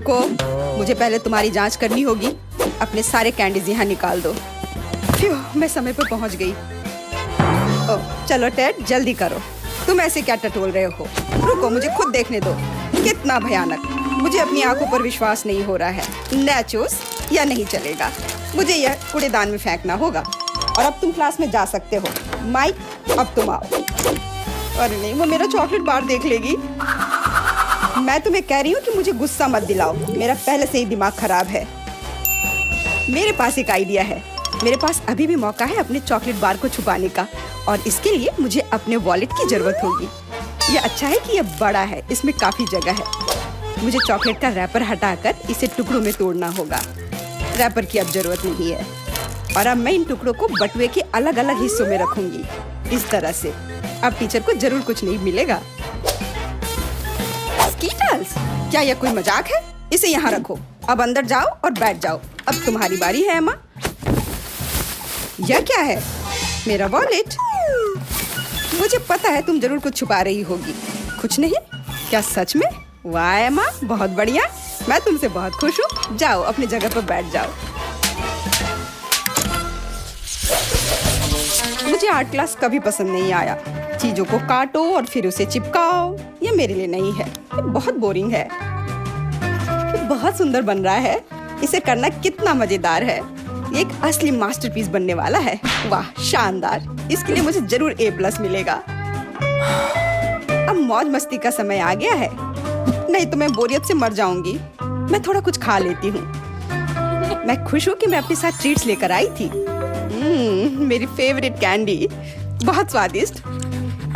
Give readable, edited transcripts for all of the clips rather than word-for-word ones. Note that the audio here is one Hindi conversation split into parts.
रुको, मुझे पहले तुम्हारी जांच करनी होगी। अपने सारे कैंडीज यहाँ निकाल दो। फ्यू, मैं समय पर पहुँच गई। ओह, चलो टेड जल्दी करो। तुम ऐसे क्या टटोल रहे हो? रुको, मुझे खुद देखने दो। कितना भयानक! मुझे अपनी आंखों पर विश्वास नहीं हो रहा है। नैचोस या नहीं चलेगा, मुझे यह कूड़ेदान में फेंकना होगा। और अब तुम क्लास में जा सकते हो। माइक, अब तुम आओ। अरे नहीं, वो मेरा चॉकलेट बार देख लेगी। मैं तुम्हें कह रही हूँ कि मुझे गुस्सा मत दिलाओ। मेरा पहले से ही दिमाग खराब है। मेरे पास एक आइडिया है। मेरे पास अभी भी मौका है अपने चॉकलेट बार को छुपाने का, और इसके लिए मुझे अपने वॉलेट की जरूरत होगी। यह अच्छा है कि यह बड़ा है, इसमें काफी जगह है। मुझे चॉकलेट का रैपर हटाकर इसे टुकड़ों में तोड़ना होगा। रैपर की अब जरूरत नहीं है। और अब मैं इन टुकड़ों को बटुए के अलग अलग हिस्सों में रखूंगी, इस तरह से। अब टीचर को जरूर कुछ नहीं मिलेगा। स्कीटल्स, क्या यह कोई मजाक है? इसे यहाँ रखो। अब अंदर जाओ और बैठ जाओ। अब तुम्हारी बारी है एमा। यह क्या है? मेरा वॉलेट। मुझे पता है तुम जरूर कुछ छुपा रही होगी। कुछ नहीं? क्या सच में? वाह एमा, बहुत बढ़िया। मैं तुमसे बहुत खुश हूँ। जाओ अपनी जगह पर बैठ जाओ। मुझे आर्ट क्लास कभी पसंद नहीं आया। चीजों को काटो और फिर उसे चिपकाओ, ये मेरे लिए नहीं है। ये बहुत बोरिंग है। ये बहुत सुंदर बन रहा है। इसे करना कितना मजेदार है। ये एक असली मास्टरपीस बनने वाला है। वाह, शानदार। इसके लिए मुझे जरूर A+ मिलेगा। अब मौज मस्ती का समय आ गया है, नहीं तो मैं बोरियत से मर जाऊंगी। मैं थोड़ा कुछ खा लेती हूँ। मैं खुश हूँ कि मैं अपने साथ ट्रीट्स लेकर आई थी। मेरी फेवरेट कैंडी, बहुत स्वादिष्ट।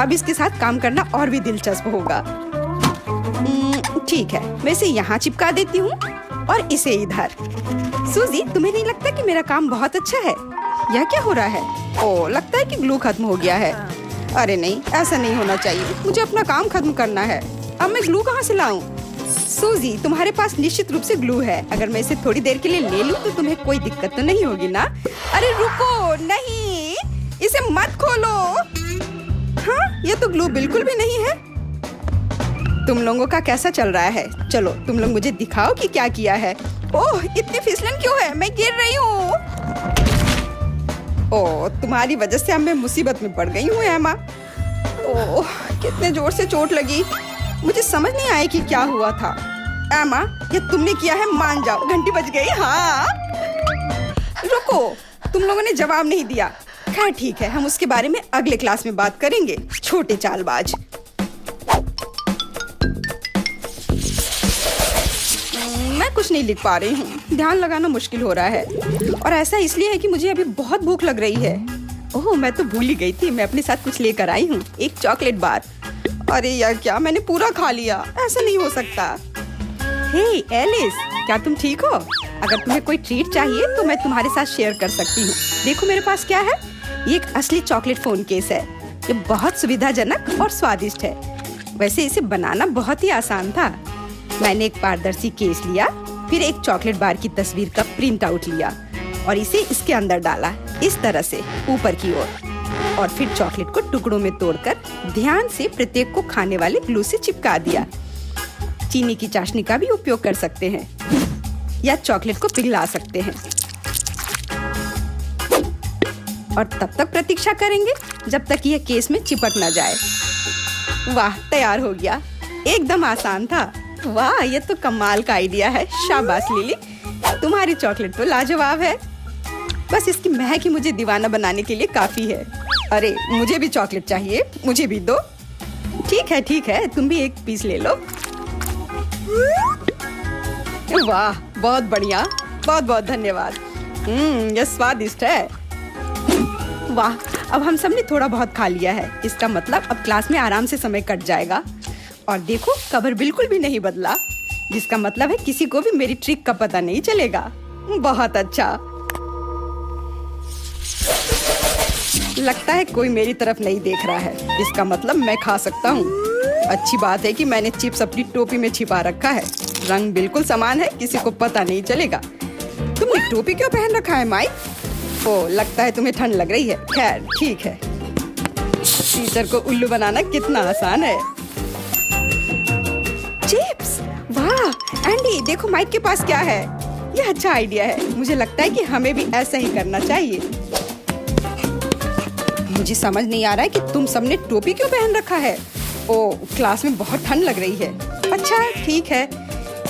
अब इसके साथ काम करना और भी दिलचस्प होगा। ठीक है, मैं इसे यहाँ चिपका देती हूँ और इसे इधर। सूजी, तुम्हें नहीं लगता कि मेरा काम बहुत अच्छा है? यह क्या हो रहा है? ओह, लगता है कि ग्लू खत्म हो गया है। अरे नहीं, ऐसा नहीं होना चाहिए। मुझे अपना काम खत्म करना है। अब मैं ग्लू कहाँ से लाऊं? सूजी, तुम्हारे पास निश्चित रूप से ग्लू है। अगर मैं इसे थोड़ी देर के लिए ले लूं तो तुम्हें कोई दिक्कत तो नहीं होगी ना? अरे रुको, नहीं, इसे मत खोलो। हाँ, ये तो ग्लू बिल्कुल भी नहीं है। तुम लोगों का कैसा चल रहा है? चलो तुम लोग मुझे दिखाओ कि क्या किया है। ओह, इतनी फिसलन क्यों है? मैं गिर रही हूँ। ओह, तुम्हारी वजह से अब मैं मुसीबत में पड़ गई हूँ एमा। ओह, कितने जोर से चोट लगी। मुझे समझ नहीं आया कि क्या हुआ था। एमा, ये तुमने किया है, मान जाओ। घंटी बज गई। हाँ, रुको, तुम लोगों ने जवाब नहीं दिया। खैर ठीक है, हम उसके बारे में अगले क्लास में बात करेंगे। छोटे चालबाज। मैं कुछ नहीं लिख पा रही हूँ। ध्यान लगाना मुश्किल हो रहा है, और ऐसा इसलिए है कि मुझे अभी बहुत भूख लग रही है। ओह, मैं तो भूल ही गई थी, मैं अपने साथ कुछ लेकर आई हूँ, एक चॉकलेट बार। अरे यार, क्या मैंने पूरा खा लिया? ऐसा नहीं हो सकता। हे एलिस, क्या तुम ठीक हो? अगर तुम्हें कोई ट्रीट चाहिए तो मैं तुम्हारे साथ शेयर कर सकती हूँ। देखो मेरे पास क्या है। ये एक असली चॉकलेट फोन केस है। ये बहुत सुविधाजनक और स्वादिष्ट है। वैसे इसे बनाना बहुत ही आसान था। मैंने एक पारदर्शी केस लिया, फिर एक चॉकलेट बार की तस्वीर का प्रिंट आउट लिया और इसे इसके अंदर डाला, इस तरह से ऊपर की ओर। और फिर चॉकलेट को टुकड़ों में तोड़कर ध्यान से प्रत्येक को खाने वाले ग्लू से चिपका दिया। चीनी की चाशनी का भी उपयोग कर सकते हैं या चॉकलेट को पिघला सकते हैं। और तब तक प्रतीक्षा करेंगे जब तक यह केस में चिपक न जाए। वाह, तैयार हो गया। एकदम आसान था। वाह, ये तो कमाल का आइडिया है। शाबाश लिली, तुम्हारी चॉकलेट तो लाजवाब है। बस इसकी महक ही मुझे दीवाना बनाने के लिए काफी है। अरे, मुझे भी चॉकलेट चाहिए, मुझे भी दो। ठीक है, तुम भी एक पीस ले लो। वाह, बहुत बढ़िया, बहुत बहुत धन्यवाद। ये स्वादिष्ट है। वाह, अब हम सब ने थोड़ा बहुत खा लिया है। इसका मतलब अब क्लास में आराम से समय कट जाएगा। और देखो, कवर बिल्कुल भी नहीं बदला, जिसका मतलब है किसी को भी मेरी ट्रिक का पता नहीं चलेगा। बहुत अच्छा। लगता है कोई मेरी तरफ नहीं देख रहा है। इसका मतलब मैं खा सकता हूँ। अच्छी बात है कि मैंने चिप्स अपनी टोपी में छिपा रखा है। रंग बिल्कुल समान है, किसी को पता नहीं चलेगा। तुमने टोपी क्यों पहन रखा है माइक? ओह, लगता है तुम्हें ठंड लग रही है। खैर ठीक है। टीचर को उल्लू बनाना कितना आसान है। चिप्स, वाह, एंडी देखो माइक के पास क्या है। ये अच्छा आइडिया है। मुझे लगता है कि हमें भी ऐसा ही करना चाहिए। मुझे समझ नहीं आ रहा है कि तुम सबने टोपी क्यों पहन रखा है। ओ, क्लास में बहुत ठंड लग रही है। अच्छा ठीक है,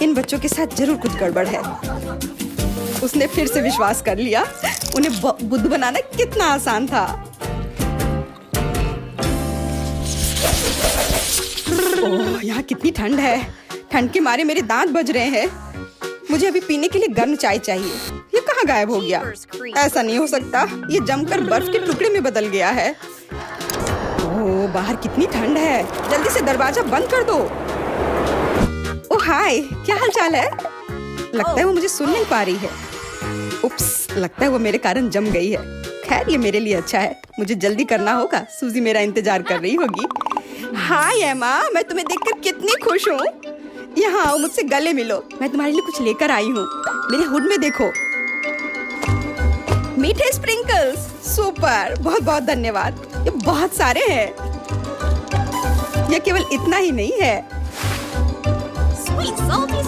इन बच्चों के साथ जरूर कुछ गड़बड़ है। उसने फिर से विश्वास कर लिया। उन्हें बुद्ध बनाना कितना आसान था। ओह, यहाँ कितनी ठंड है। ठंड के मारे मेरे दांत बज रहे हैं। मुझे अभी पीने के लिए गर्म चाय चाहिए। ये कहाँ गायब हो गया? ऐसा नहीं हो सकता। ये जमकर बर्फ के टुकड़े में बदल गया है। ओह, बाहर कितनी ठंड है। जल्दी से दरवाजा बंद कर दो। ओह हाय, क्या हाल चाल है? लगता है वो मुझे सुन नहीं पा रही है। उप्स, लगता है वो मेरे कारण जम गई है। खैर, ये मेरे लिए अच्छा है। मुझे जल्दी करना होगा। सूजी मेरा इंतजार कर रही होगी। हाय एमा, मैं तुम्हें देखकर कितनी खुश हूँ। यहाँ आओ, मुझसे गले मिलो। मैं तुम्हारे लिए कुछ लेकर आई हूँ। मेरे हुड में देखो, मीठे स्प्रिंकल्स। सुपर, बहुत बहुत धन्यवाद। ये बहुत सारे हैं। ये केवल इतना ही नहीं है।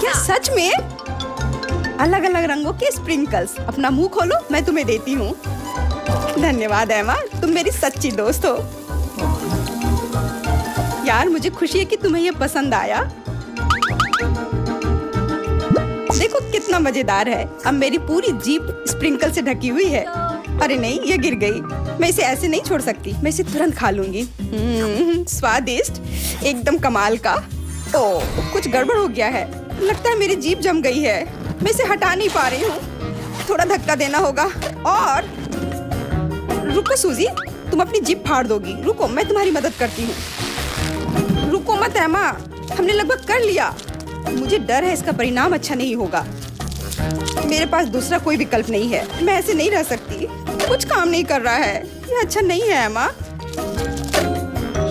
क्या सच में? अलग अलग रंगों के स्प्रिंकल्स। अपना मुंह खोलो, मैं तुम्हें देती हूँ। धन्यवाद एमा, तुम मेरी सच्ची दोस्त हो। यार, मुझे खुशी है कि तुम्हें ये पसंद आया। देखो कितना मजेदार है। अब मेरी पूरी जीप स्प्रिंकल से ढकी हुई है। अरे नहीं, ये गिर गई। मैं इसे ऐसे नहीं छोड़ सकती। मैं इसे तुरंत खा लूंगी। स्वादिष्ट, एकदम कमाल का। ओह, कुछ गड़बड़ हो गया है। लगता है मेरी जीप जम गई है। मैं इसे हटा नहीं पा रही हूँ। थोड़ा धक्का देना होगा। और रुको सूजी, तुम अपनी जीप फाड़ दोगी। रुको, मैं तुम्हारी मदद करती हूँ। रुको मत एमा, हमने लगभग कर लिया। मुझे डर है इसका परिणाम अच्छा नहीं होगा। मेरे पास दूसरा कोई विकल्प नहीं है। मैं ऐसे नहीं रह सकती। कुछ काम नहीं कर रहा है। ये अच्छा नहीं है एमा।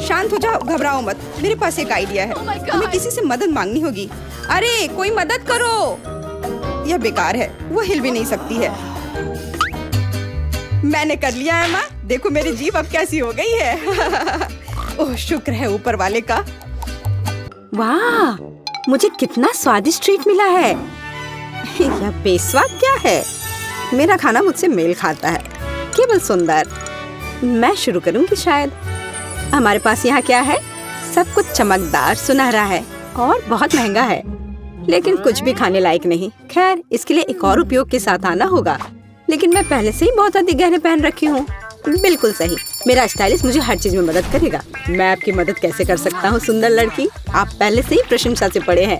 शांत हो जाओ, घबराओ मत। मेरे पास एक आइडिया है। हमें किसी से मदद मांगनी होगी। अरे कोई मदद करो। यह बेकार है, वो हिल भी नहीं सकती है। मैंने कर लिया एमा। देखो मेरी जीभ अब कैसी हो गई है। ओह, शुक्र है ऊपर वाले का। वाह, मुझे कितना स्वादिष्ट ट्रीट मिला है। यह बेस्वाद क्या है? मेरा खाना मुझसे मेल खाता है। केवल सुंदर। मैं शुरू करूंगी शायद। हमारे पास यहाँ क्या है? सब कुछ चमकदार, सुनहरा है और बहुत महंगा है, लेकिन कुछ भी खाने लायक नहीं। खैर, इसके लिए एक और उपयोग के साथ आना होगा। लेकिन मैं पहले से ही बहुत अधिक गहने पहन रखी हूँ। बिल्कुल सही, मेरा स्टाइलिस्ट मुझे हर चीज में मदद करेगा। मैं आपकी मदद कैसे कर सकता हूँ सुंदर लड़की? आप पहले से ही प्रशंसा से पड़े हैं।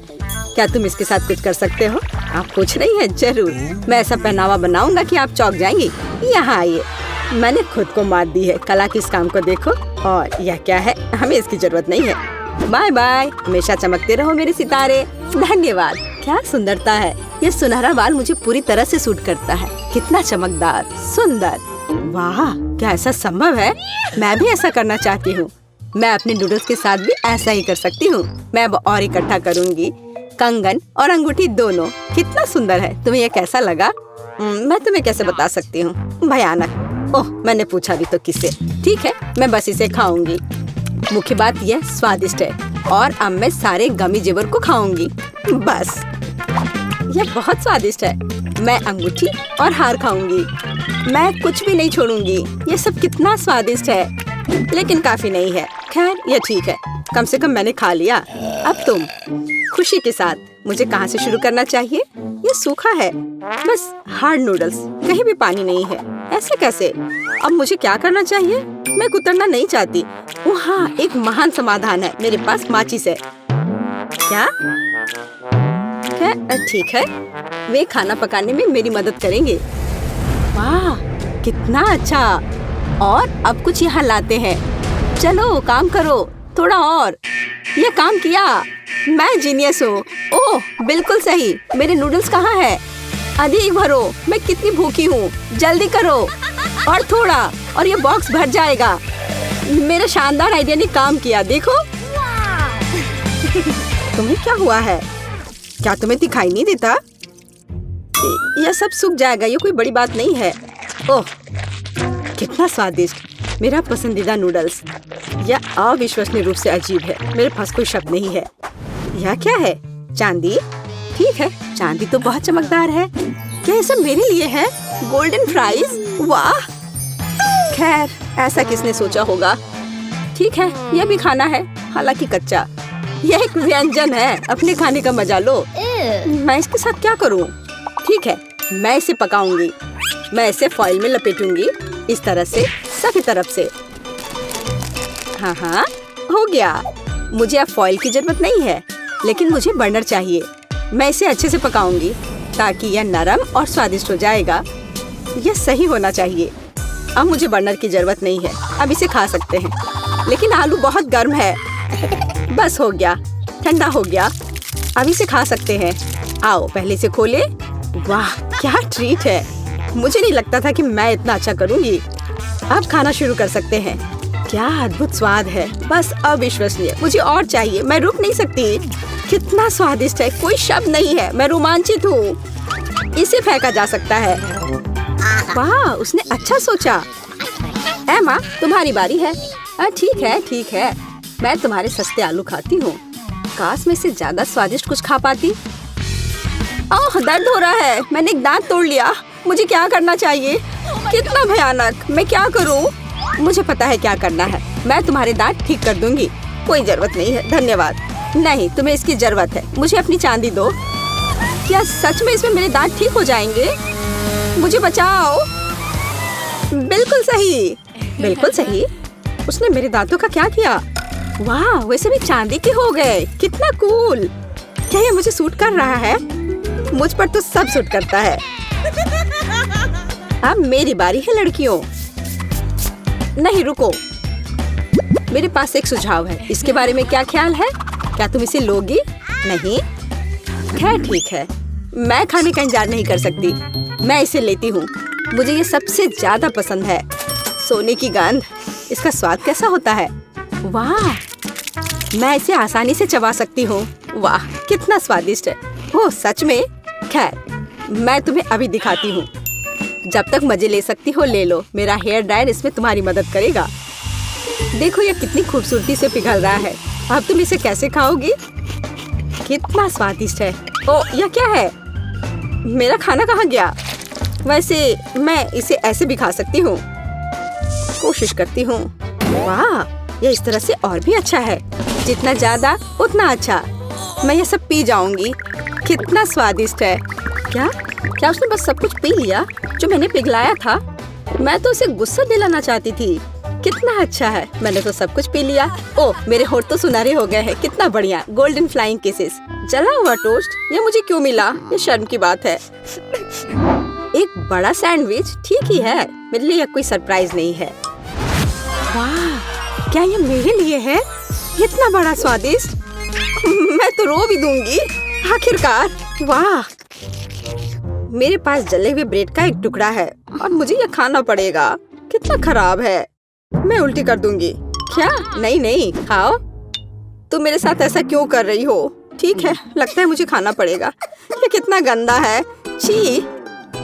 क्या तुम इसके साथ कुछ कर सकते हो? आप पूछ रही हैं? जरूर, मैं ऐसा पहनावा बनाऊंगा कि आप चौंक जाएंगी। यहाँ आइए, मैंने खुद को मात दी है। कला की इस काम को देखो। और यह क्या है? हमें इसकी जरूरत नहीं है। बाय बाय, हमेशा चमकते रहो मेरे सितारे। धन्यवाद। क्या सुंदरता है। ये सुनहरा बाल मुझे पूरी तरह से सूट करता है। कितना चमकदार, सुंदर। वाह, क्या ऐसा संभव है? मैं भी ऐसा करना चाहती हूँ। मैं अपने नूडल्स के साथ भी ऐसा ही कर सकती हूँ। मैं अब और इकट्ठा करूँगी, कंगन और अंगूठी दोनों। कितना सुंदर है। तुम्हें यह कैसा लगा? मैं तुम्हें कैसे बता सकती हूँ, भयानक। ओह, मैंने पूछा भी तो किससे। ठीक है, मैं बस इसे खाऊंगी। मुख्य बात यह स्वादिष्ट है। और अब मैं सारे गमी जेवर को खाऊंगी। बस, यह बहुत स्वादिष्ट है। मैं अंगूठी और हार खाऊंगी। मैं कुछ भी नहीं छोड़ूंगी। ये सब कितना स्वादिष्ट है, लेकिन काफी नहीं है। खैर, ये ठीक है, कम से कम मैंने खा लिया। अब तुम खुशी के साथ। मुझे कहाँ से शुरू करना चाहिए? ये सूखा है, बस हार्ड नूडल्स, कहीं भी पानी नहीं है। ऐसे कैसे? अब मुझे क्या करना चाहिए? मैं कुतरना नहीं चाहती। ओह हाँ, एक महान समाधान है। मेरे पास माचिस है। क्या? ठीक है, वे खाना पकाने में मेरी मदद करेंगे। वाह, कितना अच्छा। और अब कुछ यहाँ लाते हैं। चलो काम करो, थोड़ा और। ये काम किया। मैं जीनियस हूँ। ओह, बिल्कुल सही। मेरे नूडल्स कहाँ है? अधिक भरो, मैं कितनी भूखी हूँ। जल्दी करो, और थोड़ा, और ये बॉक्स भर जाएगा। मेरा शानदार आइडिया ने काम किया, देखो। तुम्हें क्या हुआ है? क्या तुम्हें दिखाई नहीं देता? यह सब सूख जाएगा, ये कोई बड़ी बात नहीं है। ओह, कितना स्वादिष्ट। मेरा पसंदीदा नूडल्स। यह अविश्वसनीय रूप से अजीब है। मेरे पास कोई शब्द नहीं है। यह क्या है? चांदी? ठीक है, चांदी तो बहुत चमकदार है। क्या ये सब मेरे लिए है? गोल्डन फ्राइज, वाह! खैर, ऐसा किसने सोचा होगा। ठीक है, यह भी खाना है, हालांकि कच्चा। यह एक व्यंजन है, अपने खाने का मजा लो। मैं इसके साथ क्या करूं? ठीक है, मैं इसे पकाऊंगी। मैं इसे फॉइल में लपेटूंगी, इस तरह से, सभी तरफ से। हाँ हाँ, हो गया। मुझे अब फॉइल की जरूरत नहीं है, लेकिन मुझे बर्नर चाहिए। मैं इसे अच्छे से पकाऊंगी ताकि यह नरम और स्वादिष्ट हो जाएगा। यह सही होना चाहिए। अब मुझे बर्नर की जरूरत नहीं है, अब इसे खा सकते हैं। लेकिन आलू बहुत गर्म है। बस हो गया, ठंडा हो गया। अब इसे खा सकते हैं। आओ पहले इसे खोले। वाह, क्या ट्रीट है। मुझे नहीं लगता था कि मैं इतना अच्छा करूंगी। अब खाना शुरू कर सकते हैं। क्या अद्भुत स्वाद है, बस अविश्वसनीय। मुझे और चाहिए, मैं रुक नहीं सकती। कितना स्वादिष्ट है, कोई शब्द नहीं है। मैं रोमांचित हूँ। इसे फेंका जा सकता है। वाह, उसने अच्छा सोचा। एमा, तुम्हारी बारी है। ठीक है, ठीक है। मैं तुम्हारे सस्ते आलू खाती हूँ। काश मैं इससे ज्यादा स्वादिष्ट कुछ खा पाती। ओह, दर्द हो रहा है। मैंने एक दांत तोड़ लिया। मुझे क्या करना चाहिए? कितना भयानक। मैं क्या करूँ? मुझे पता है क्या करना है। मैं तुम्हारे दांत ठीक कर दूंगी। कोई जरूरत नहीं है, धन्यवाद। नहीं, तुम्हें इसकी जरूरत है। मुझे अपनी चांदी दो। क्या सच में इसमें मेरे दांत ठीक हो जाएंगे? मुझे बचाओ। बिल्कुल सही, बिल्कुल सही। उसने मेरे दांतों का क्या किया? वाह, वैसे भी चांदी के हो गए। कितना कूल। क्या ये मुझे सूट कर रहा है? मुझ पर तो सब सूट करता है। अब मेरी बारी है लड़कियों। नहीं, रुको। मेरे पास एक सुझाव है। इसके बारे में क्या ख्याल है? क्या तुम इसे लोगी? नहीं? खैर ठीक है, मैं खाने का इंतजार नहीं कर सकती। मैं इसे लेती हूँ। मुझे ये सबसे ज्यादा पसंद है। सोने की गंध। इसका स्वाद कैसा होता है? वाह, मैं इसे आसानी से चबा सकती हूँ। वाह, कितना स्वादिष्ट है। ओह, सच में? खैर, मैं तुम्हें अभी दिखाती हूँ। जब तक मजे ले सकती हो ले लो। मेरा हेयर ड्रायर इसमें तुम्हारी मदद करेगा। देखो, यह कितनी खूबसूरती से पिघल रहा है। अब तुम इसे कैसे खाओगी? कितना स्वादिष्ट है। ओह, यह क्या है? मेरा खाना कहाँ गया? वैसे मैं इसे ऐसे भी खा सकती हूँ। कोशिश करती हूँ। वाह, यह इस तरह से और भी अच्छा है। जितना ज्यादा उतना अच्छा। मैं ये सब पी जाऊंगी। कितना स्वादिष्ट है। क्या उसने बस सब कुछ पी लिया जो मैंने पिघलाया था? मैं तो उसे गुस्सा दिलाना चाहती थी। कितना अच्छा है, मैंने तो सब कुछ पी लिया। ओह, मेरे होंठ तो सुनहरे हो गए हैं। कितना बढ़िया। Golden flying kisses. जला हुआ टोस्ट। ये मुझे क्यों मिला? ये शर्म की बात है। एक बड़ा सैंडविच ठीक ही है। मेरे लिए कोई सरप्राइज नहीं है। वाह, क्या ये मेरे लिए है? इतना बड़ा स्वादिष्ट। मैं तो रो भी दूंगी। आखिरकार। वाह, मेरे पास जले हुए ब्रेड का एक टुकड़ा है और मुझे यह खाना पड़ेगा। कितना खराब है। मैं उल्टी कर दूंगी। क्या? नहीं नहीं, खाओ। तुम मेरे साथ ऐसा क्यों कर रही हो? ठीक है, लगता है मुझे खाना पड़ेगा। ये कितना गंदा है। छी,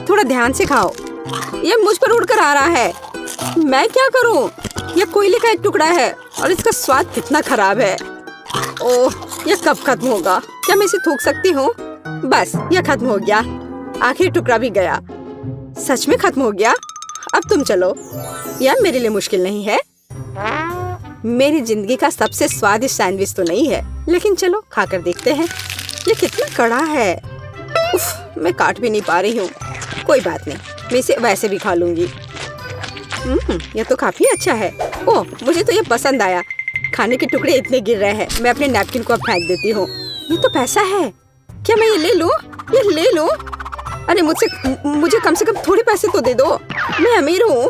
थोड़ा ध्यान से खाओ। ये मुझ पर उड़कर आ रहा है। मैं क्या करूं? यह कोयले का एक टुकड़ा है और इसका स्वाद कितना खराब है। ओह, यह कब खत्म होगा? क्या मैं इसे थूक सकती हूँ? बस, यह खत्म हो गया। आखिर टुकड़ा भी गया। सच में खत्म हो गया। अब तुम चलो। यह मेरे लिए मुश्किल नहीं है। मेरी जिंदगी का सबसे स्वादिष्ट सैंडविच तो नहीं है, लेकिन चलो खाकर देखते हैं। ये कितना कड़ा है। उफ, मैं काट भी नहीं पा रही हूँ। कोई बात नहीं, मैं इसे वैसे भी खा लूंगी। यह तो काफी अच्छा है। ओह, मुझे तो ये पसंद आया। खाने के टुकड़े इतने गिर रहे हैं। मैं अपने नैपकिन को अब फेंक देती हूँ। ये तो पैसा है। क्या मैं ये ले लूँ? ये ले लूँ? अरे मुझे कम से कम थोड़े पैसे तो दे दो। मैं अमीर हूँ।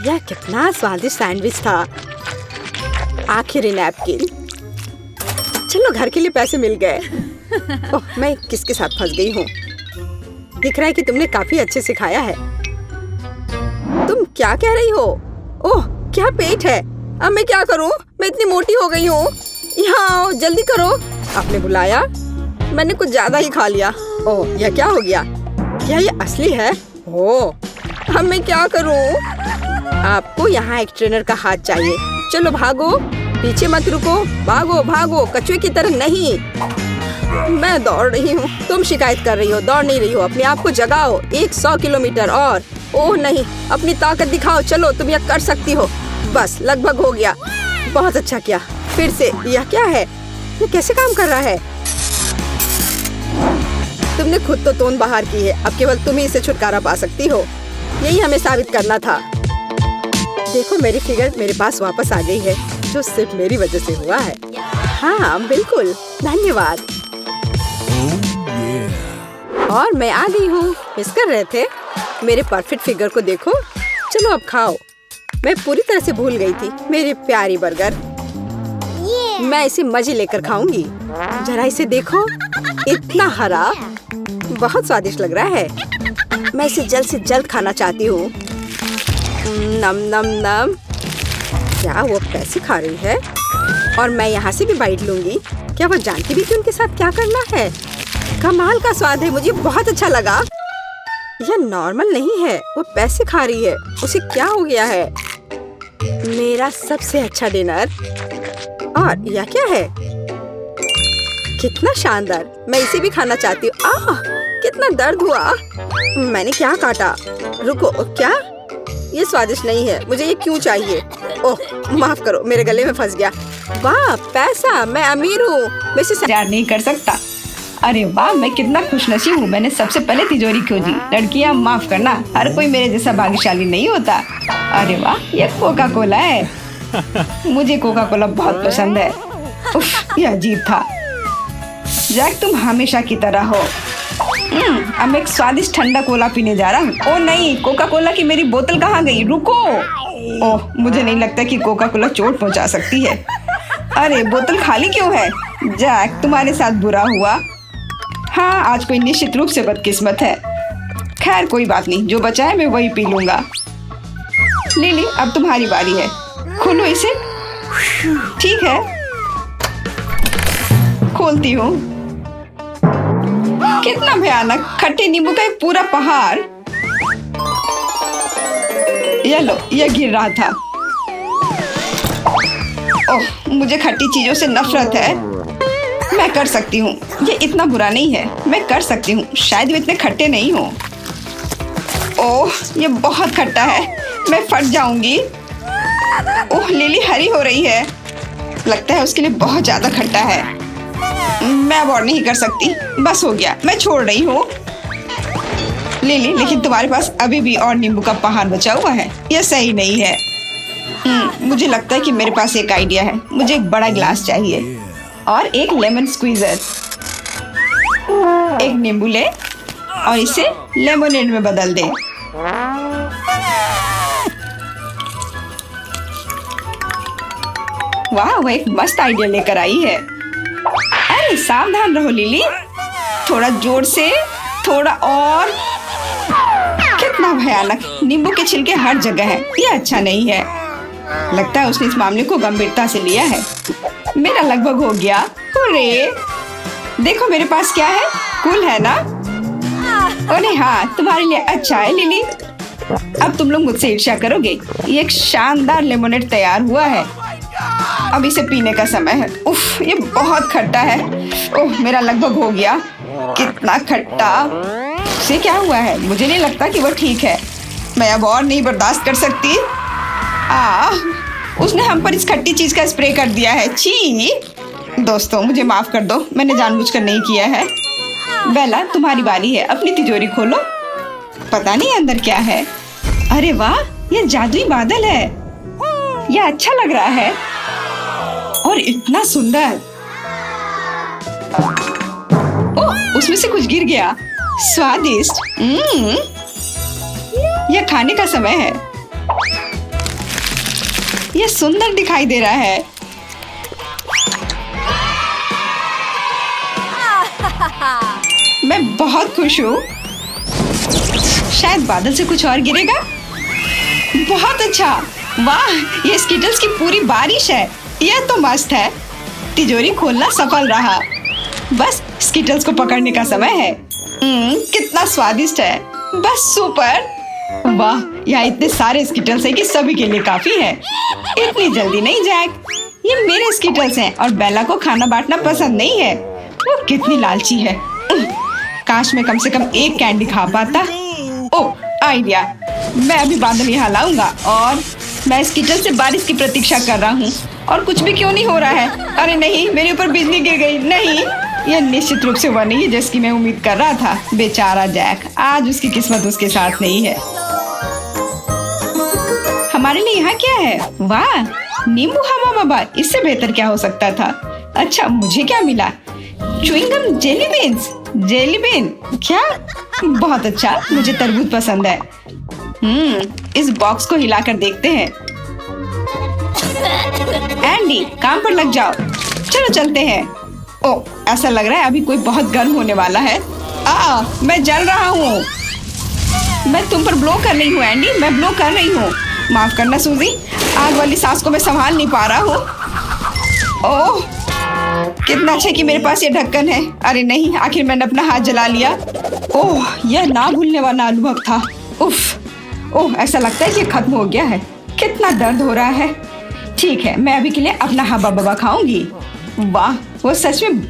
यह कितना स्वादिष्ट सैंडविच था। आखिरी नैपकिन। चलो, घर के लिए पैसे मिल गए। ओह, मैं किसके साथ फंस गई हूँ? दिख रहा है कि तुमने काफी अच्छे से खाया है। तुम क्या कह रही हो? ओह, क्या पेट है। अब मैं क्या करूँ? मैं इतनी मोटी हो गई हूँ। यहाँ आओ, जल्दी करो। आपने बुलाया? मैंने कुछ ज्यादा ही खा लिया। ओह, यह क्या हो गया? क्या ये असली है? ओह, अब मैं क्या करूँ? आपको यहाँ एक ट्रेनर का हाथ चाहिए। चलो भागो, पीछे मत रुको। भागो भागो, कछुए की तरह नहीं। मैं दौड़ रही हूँ, तुम शिकायत कर रही हो, दौड़ नहीं रही हो। अपने आप को जगाओ, 100 किलोमीटर और। ओह नहीं, अपनी ताकत दिखाओ, चलो तुम यह कर सकती हो। बस लगभग हो गया, बहुत अच्छा किया। फिर से, यह क्या है? ये कैसे काम कर रहा है? तुमने खुद तो तोन बाहर की है, अब केवल तुम ही इससे छुटकारा पा सकती हो। यही हमें साबित करना था। देखो मेरी फिगर मेरे पास वापस आ गई है, जो सिर्फ मेरी वजह से हुआ है। हाँ बिल्कुल, धन्यवाद। और मैं आ गई हूँ। मिस कर रहे थे? मेरे परफेक्ट फिगर को देखो। चलो अब खाओ। मैं पूरी तरह से भूल गई थी मेरी प्यारी बर्गर। मैं इसे मजे लेकर खाऊंगी। जरा इसे देखो, इतना हरा, बहुत स्वादिष्ट लग रहा है। मैं इसे जल्द से जल्द खाना चाहती हूँ। नम नम नम। क्या वो कैसे खा रही है? और मैं यहाँ से भी बाइट लूंगी। क्या वो जानती भी कि उनके साथ क्या करना है? कमाल का स्वाद है, मुझे बहुत अच्छा लगा। यह नॉर्मल नहीं है, वो पैसे खा रही है। उसे क्या हो गया है? मेरा सबसे अच्छा डिनर। और यह क्या है? कितना शानदार, मैं इसे भी खाना चाहती हूँ। आह, कितना दर्द हुआ। मैंने क्या काटा? रुको, क्या? ये स्वादिष्ट नहीं है, मुझे ये क्यों चाहिए? ओह माफ करो, मेरे गले में फंस गया। वाह पैसा, मैं अमीर हूँ। मैं इसे इंतजार नहीं कर सकता। अरे वाह, मैं कितना खुशनसीब हूँ, मैंने सबसे पहले तिजोरी खोजी। लड़कियाँ माफ करना, हर कोई मेरे जैसा भाग्यशाली नहीं होता। अरे वाह, ये कोका कोला है। मुझे कोका कोला बहुत पसंद है। उफ, यह अजीब था। जैक तुम हमेशा की तरह हो। अब मैं एक स्वादिष्ट ठंडा कोला पीने जा रहा हूँ। ओह नहीं, कोका कोला की मेरी बोतल कहाँ गई? रुको। ओह, मुझे नहीं लगता कि कोका कोला चोट पहुँचा सकती है। अरे बोतल खाली क्यों है? जैक तुम्हारे साथ बुरा हुआ। हाँ, आज कोई निश्चित रूप से बदकिस्मत है। खैर कोई बात नहीं, जो बचा है मैं वही पी लूंगा। लिली, अब तुम्हारी बारी है, खोलो इसे। ठीक है, खोलती हूँ। कितना भयानक, खट्टे नींबू का एक पूरा पहाड़। ये लो, यह गिर रहा था। ओह, मुझे खट्टी चीजों से नफरत है। मैं कर सकती हूँ, ये इतना बुरा नहीं है, मैं कर सकती हूँ। शायद वे इतने खट्टे नहीं हो। ओह, ये बहुत खट्टा है, मैं फट जाऊंगी। ओह, लिली हरी हो रही है, लगता है उसके लिए बहुत ज्यादा खट्टा है। मैं अब और नहीं कर सकती, बस हो गया, मैं छोड़ रही हूँ। लिली, लेकिन तुम्हारे पास अभी भी और नींबू का पहाड़ बचा हुआ है, यह सही नहीं है। मुझे लगता है कि मेरे पास एक आइडिया है। मुझे एक बड़ा ग्लास चाहिए और एक लेमन स्क्वीजर। एक नींबू ले और इसे लेमोनेड में बदल दे। वाह, वो एक मस्त आइडिया लेकर आई है। अरे सावधान रहो लिली, थोड़ा जोर से, थोड़ा और। कितना भयानक, नींबू के छिलके हर जगह है, ये अच्छा नहीं है। लगता है उसने इस मामले को गंभीरता से लिया है। मेरा लगभग हो गया। हुर्रे! देखो मेरे पास क्या है, कूल है ना? अरे हाँ, तुम्हारे लिए अच्छा है लिली। अब तुम लोग मुझसे ईर्ष्या करोगे। ये एक शानदार लेमोनेड तैयार हुआ है, अब इसे पीने का समय है। उफ, ये बहुत खट्टा है। ओह, मेरा लगभग हो गया। कितना खट्टा। उसे क्या हुआ है? मुझे नहीं लगता कि वो ठीक है। मैं अब और नहीं बर्दाश्त कर सकती। उसने हम पर इस खट्टी चीज का स्प्रे कर दिया है। छी! दोस्तों मुझे माफ कर दो, मैंने जानबूझकर नहीं किया है। बेला, तुम्हारी बारी है, अपनी तिजोरी खोलो। पता नहीं अंदर क्या है। अरे वाह, ये जादुई बादल है, यह अच्छा लग रहा है और इतना सुंदर। ओह, उसमें से कुछ गिर गया। स्वादिष्ट। यह खाने का समय है। यह सुंदर दिखाई दे रहा है। मैं बहुत खुश हूँ। शायद बादल से कुछ और गिरेगा। बहुत अच्छा। वाह, ये स्किटल्स की पूरी बारिश है। यह तो मस्त है। तिजोरी खोलना सफल रहा। बस स्किटल्स को पकड़ने का समय है। कितना स्वादिष्ट है। बस सुपर। वाह, यहाँ इतने सारे स्किटल्स हैं कि सभी के लिए काफी है। इतनी जल्दी नहीं जैक, ये मेरे स्किटल्स हैं और बेला को खाना बांटना पसंद नहीं है। वो वो कितनी लालची है। काश मैं कम से कम एक कैंडी खा पाता। ओह, आइडिया। मैं अभी बादल यहाँ लाऊंगा और मैं इस किचन से बारिश की प्रतीक्षा कर रहा हूँ और कुछ भी क्यों नहीं हो रहा है। अरे नहीं, मेरे ऊपर बिजली गिर गई। नहीं, यह निश्चित रूप से वह नहीं है जिसकी मैं उम्मीद कर रहा था। बेचारा जैक, आज उसकी किस्मत उसके साथ नहीं है। हमारे लिए यहाँ क्या है? वाह, नींबू हवा बाबा, इससे बेहतर क्या हो सकता था। अच्छा, मुझे क्या मिला? Chewing gum jelly beans. Jelly bean क्या? बहुत अच्छा, मुझे तरबूज पसंद है। इस बॉक्स को हिलाकर देखते हैं। एंडी, काम पर लग जाओ। चलो चलते हैं। ओह, ऐसा लग रहा है अभी कोई बहुत गर्म होने वाला है। मैं जल रहा हूँ। मैं तुम पर ब्लो कर रही हूँ एंडी, मैं ब्लो कर रही हूँ। माफ करना सूजी, आग वाली सांस को मैं संभाल नहीं पा रहा हूँ। ओह, कितना अच्छा कि मेरे पास ये ढक्कन है। अरे नहीं, आखिर मैंने अपना हाथ जला लिया। ओह, यह ना भूलने वाला अनुभव था। उफ, ओह, ऐसा लगता है कि खत्म हो गया है। कितना दर्द हो रहा है। ठीक है, मैं अभी के लिए अपना हवा बवा खाऊंगी। वाह, वो सच में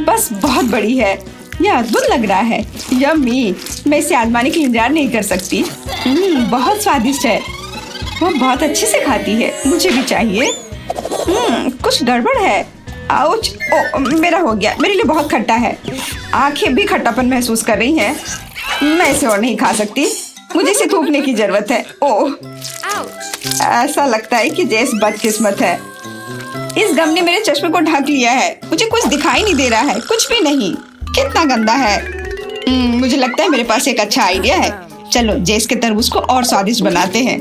बस बहुत बड़ी है। यह अद्भुत लग रहा है। यम्मी, मैं इसे आजमाने के इंतजार नहीं कर सकती। बहुत स्वादिष्ट है। वो बहुत अच्छे से खाती है, मुझे भी चाहिए। कुछ गड़बड़ है। आउच, ओ, मेरा हो गया। मेरे लिए बहुत खट्टा है। आंखें भी खट्टापन महसूस कर रही हैं। मैं इसे और नहीं खा सकती। मुझे इसे थूकने की जरूरत है। ओह, ऐसा लगता है कि जेस बदकिस्मत है। इस गम ने मेरे चश्मे को ढक लिया है। मुझे कुछ दिखाई नहीं दे रहा है, कुछ भी नहीं। कितना गंदा है। मुझे लगता है मेरे पास एक अच्छा आइडिया है। चलो जेस के तरबूज को और स्वादिष्ट बनाते हैं।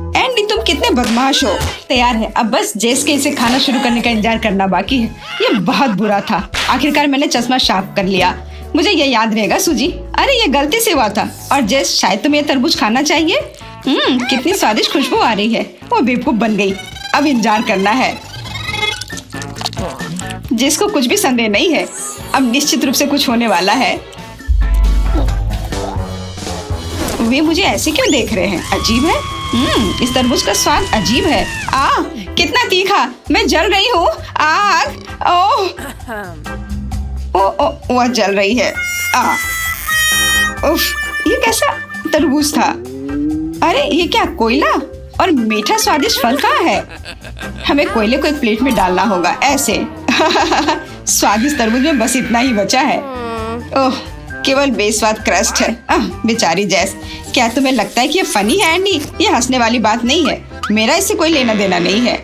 एंडी, तुम कितने बदमाश हो। तैयार है, अब बस जेस के इसे खाना शुरू करने का इंतजार करना बाकी है। ये बहुत बुरा था। आखिरकार मैंने चश्मा साफ कर लिया। मुझे ये याद रहेगा सूजी। अरे ये गलती से हुआ था। और जेस, शायद तुम्हें तरबूज खाना चाहिए। कितनी स्वादिष्ट खुशबू आ रही है। वो बेवकूफ बन गई। अब इंतजार करना है। जिसको कुछ भी संदेह नहीं है, अब निश्चित रूप से कुछ होने वाला है। वे मुझे ऐसे क्यों देख रहे हैं? अजीब है। इस तरबूज का स्वाद अजीब है। कितना तीखा। मैं जल रही हूँ। आग, वह जल रही है। उफ, ये कैसा तरबूज था? अरे ये क्या, कोयला? और मीठा स्वादिष्ट फल कहाँ है? हमें कोयले को एक प्लेट में डालना होगा, ऐसे। स्वादिष्ट तरबूज में बस इतना ही बचा है। ओह, केवल बेस्वाद क्रस्ट है। बेचारी जेस, क्या तुम्हें लगता है कि ये फनी है एंडी? ये हंसने वाली बात नहीं है। मेरा इससे कोई लेना देना नहीं है।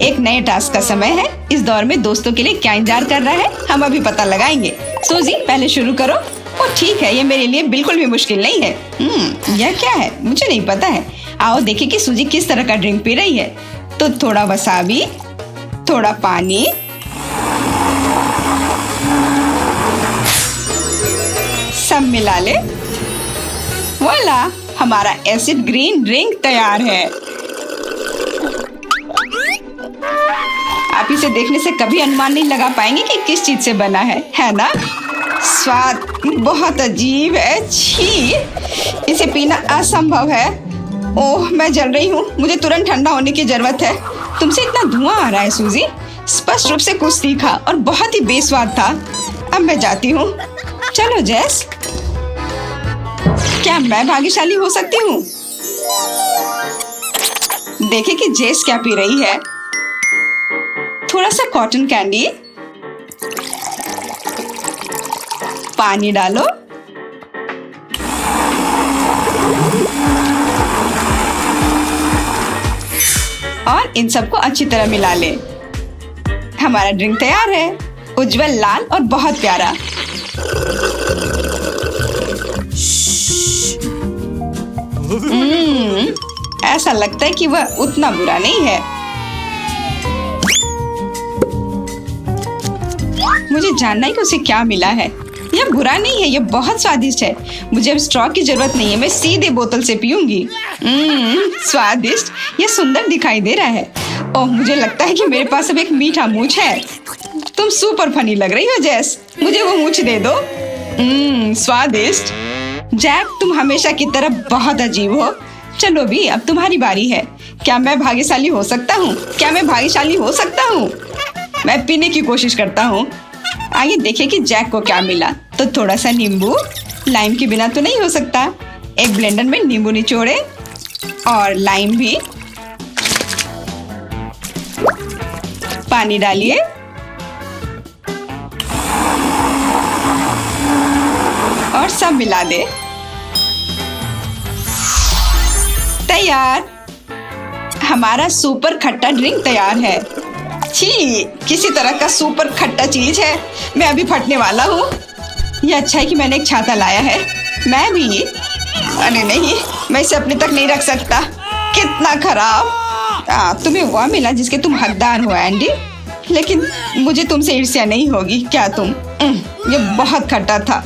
एक नए टास्क का समय है। इस दौर में दोस्तों के लिए क्या इंतजार कर रहा है, हम अभी पता लगाएंगे। सूजी, पहले शुरू करो। ओ ठीक है, ये मेरे लिए बिल्कुल भी मुश्किल नहीं है। यह क्या है? मुझे नहीं पता है। आओ देखें कि सूजी किस तरह का ड्रिंक पी रही है। तो थोड़ा वसाबी, थोड़ा पानी, सब मिला ले। वाला, हमारा एसिड ग्रीन ड्रिंक तैयार है। आप इसे देखने से कभी अनुमान नहीं लगा पाएंगे कि किस चीज से बना है ना? स्वाद बहुत अजीब है। छी, इसे पीना असंभव है। ओह, मैं जल रही हूँ। मुझे तुरंत ठंडा होने की जरूरत है। तुमसे इतना धुआं आ रहा है सूजी। स्पष्ट रूप से कुछ तीखा और बहुत ही बेस्वाद था। अब मैं जाती हूँ। चलो जेस, क्या मैं भाग्यशाली हो सकती हूँ? देखें कि जेस क्या पी रही है। थोड़ा सा कॉटन कैंडी, पानी डालो, और इन सबको अच्छी तरह मिला ले। हमारा ड्रिंक तैयार है। उज्जवल लाल और बहुत प्यारा। ऐसा लगता है कि वह उतना बुरा नहीं है। मुझे जानना है कि उसे क्या मिला है। यह बुरा नहीं है, यह बहुत स्वादिष्ट है। मुझे अब स्ट्रॉ की जरूरत नहीं है, मैं सीधे बोतल से पीऊंगी। स्वादिष्ट, यह सुंदर दिखाई दे रहा है। ओह, मुझे लगता है कि मेरे पास अब एक मीठा मूंछ है। तुम सुपर फनी लग रही हो जेस, मुझे वो मूंछ दे दो। स्वादिष्ट। जैक, तुम हमेशा की तरह बहुत अजीब हो। चलो भी, अब तुम्हारी बारी है। क्या मैं भाग्यशाली हो सकता हूँ? क्या मैं भाग्यशाली हो सकता हूँ? मैं पीने की कोशिश करता हूँ। आइए देखें कि जैक को क्या मिला। तो थोड़ा सा नींबू, लाइम के बिना तो नहीं हो सकता। एक ब्लेंडर में नींबू निचोड़े और लाइम भी, पानी डालिए और सब मिला दे। तैयार, हमारा सुपर खट्टा ड्रिंक तैयार है। छी, किसी तरह का सुपर खट्टा चीज है। मैं अभी फटने वाला हूँ। ये अच्छा है कि मैंने एक छाता लाया है। मैं भी, अरे नहीं, मैं इसे अपने तक नहीं रख सकता। कितना खराब। तुम्हें वह मिला जिसके तुम हकदार हो एंडी, लेकिन मुझे तुमसे ईर्ष्या नहीं होगी क्या तुम? ये बहुत खट्टा था।